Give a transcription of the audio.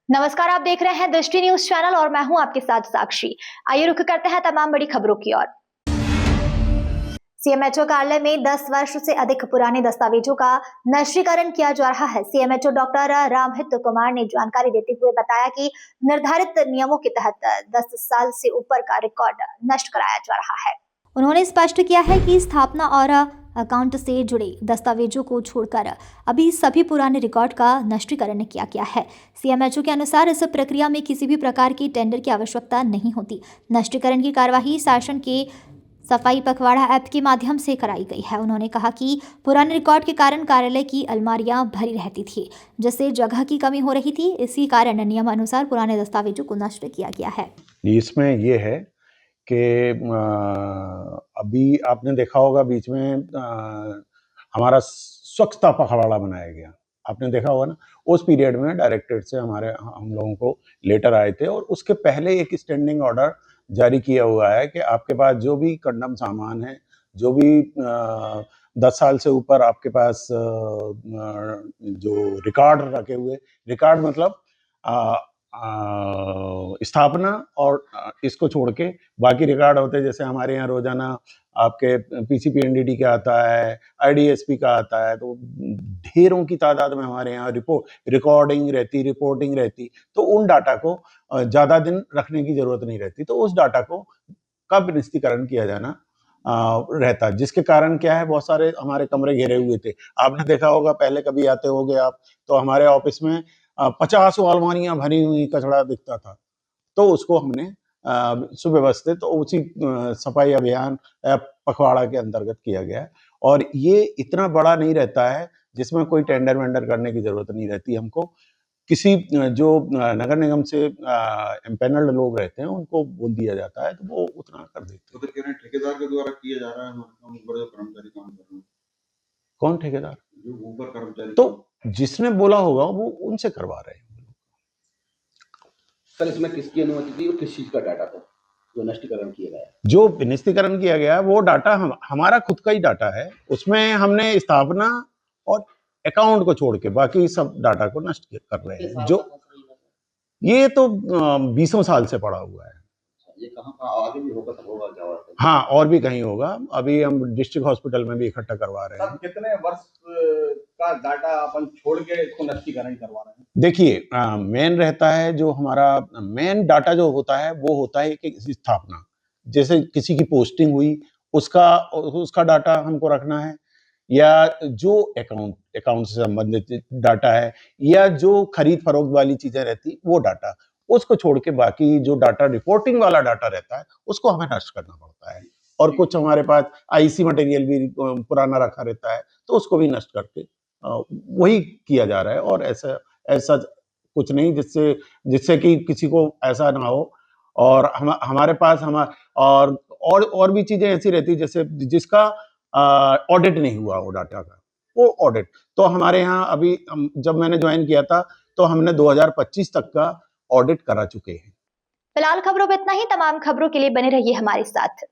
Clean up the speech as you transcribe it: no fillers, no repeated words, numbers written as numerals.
नमस्कार, आप देख रहे हैं दृष्टि न्यूज चैनल और मैं हूं आपके साथ साक्षी। आइए रुख करते हैं तमाम बड़ी खबरों की ओर। सीएमएचओ कार्यालय में 10 वर्ष से अधिक पुराने दस्तावेजों का नष्टीकरण किया जा रहा है। सीएमएचओ डॉक्टर रामहित कुमार ने जानकारी देते हुए बताया कि निर्धारित नियमों के तहत 10 साल से ऊपर का रिकॉर्ड नष्ट कराया जा रहा है। उन्होंने स्पष्ट किया है कि स्थापना और अकाउंट से जुड़े दस्तावेजों को छोड़कर अभी सभी पुराने रिकॉर्ड का नष्टीकरण किया गया है। सीएमएचओ के अनुसार इस प्रक्रिया में किसी भी प्रकार की टेंडर की आवश्यकता नहीं होती। नष्टीकरण की कार्यवाही शासन के सफाई पखवाड़ा ऐप के माध्यम से कराई गई है। उन्होंने कहा कि पुराने रिकॉर्ड के कारण कार्यालय की अलमारियां भरी रहती थी, जिससे जगह की कमी हो रही थी। इसी कारण नियमानुसार पुराने दस्तावेजों को नष्ट किया गया है। इसमें ये है कि अभी आपने देखा होगा बीच में हमारा स्वच्छता पखवाड़ा बनाया गया, आपने देखा होगा ना। उस पीरियड में डायरेक्टरेट से हम लोगों को लेटर आए थे और उसके पहले एक स्टैंडिंग ऑर्डर जारी किया हुआ है कि आपके पास जो भी कंडम सामान है, जो भी 10 साल से ऊपर आपके पास जो रिकॉर्ड रखे हुए, रिकॉर्ड मतलब स्थापना और इसको छोड़ के बाकी रिकॉर्ड होते हैं। जैसे हमारे यहाँ रोजाना आपके पीसीपीएनडीटी का आता है, आईडीएसपी का आता है, तो ढेरों की तादाद में हमारे यहाँ रिपोर्टिंग रहती, तो उन डाटा को ज्यादा दिन रखने की जरूरत नहीं रहती, तो उस डाटा को का निस्तीकरण किया जाना रहता, जिसके कारण क्या है, बहुत सारे हमारे कमरे घेरे हुए थे। आपने देखा होगा, पहले कभी आते होगे आप, तो हमारे ऑफिस में 50 अलमारियां भरी हुई कचड़ा दिखता था, तो उसको हमने सुव्यवस्थित तो उसी सफाई अभियान पखवाड़ा के अंतर्गत किया गया। और ये इतना बड़ा नहीं रहता है जिसमें कोई टेंडर वेंडर करने की जरूरत नहीं रहती हमको। किसी जो नगर निगम से एम्पैनल्ड लोग रहते हैं उनको बोल दिया जाता है, तो वो उतना कर देते हैं। तो फिर कह रहे हैं ठेकेदार के द्वारा किया जा रहा है, ऊपर जो कर्मचारी काम कर रहे हैं। कौन ठेकेदार? जो ऊपर कर्मचारी, तो जिसने बोला होगा वो उनसे करवा रहे हैं। सर, इसमें किसकी अनुमति थी और किस चीज का डाटा था जो नष्टीकरण किया गया? जो निस्तीकरण किया गया वो डाटा हमारा खुद का ही डाटा है। उसमें हमने स्थापना और अकाउंट को छोड़ के बाकी सब डाटा को नष्ट कर रहे हैं। जो ये तो 20 साल से पड़ा हुआ है। ये कहाँ आगे भी होगा, तब होगा क्या? हाँ, और भी कहीं होगा। अभी हम डिस्ट्रिक्ट हॉस्पिटल में भी इकट्ठा करवा रहे हैं। कितने वर्ष का डाटा अपन छोड़ के इसको नष्टीकरण करवा रहे हैं? देखिए, मेन रहता है जो हमारा मेन डाटा जो होता है वो होता है कि स्थापना, जैसे किसी की पोस्टिंग हुई उसका डाटा हमको रखना है, या जो अकाउंट से संबंधित डाटा है, या जो खरीद फरोख्त वाली चीजें रहती वो डाटा, उसको छोड़ के बाकी जो डाटा रिपोर्टिंग वाला डाटा रहता है उसको हमें नष्ट करना पड़ता है। और कुछ हमारे पास आईसी मटेरियल भी पुराना रखा रहता है, तो उसको भी नष्ट करके वही किया जा रहा है। और ऐसा कुछ नहीं जिससे कि किसी को ऐसा ना हो। और हमारे पास और भी चीजें ऐसी रहती जैसे जिसका ऑडिट नहीं हुआ वो डाटा का, वो ऑडिट तो हमारे यहाँ अभी जब मैंने ज्वाइन किया था तो हमने 2025 तक का ऑडिट करा चुके हैं। फिलहाल खबरों में इतना ही। तमाम खबरों के लिए बने रहिए हमारे साथ।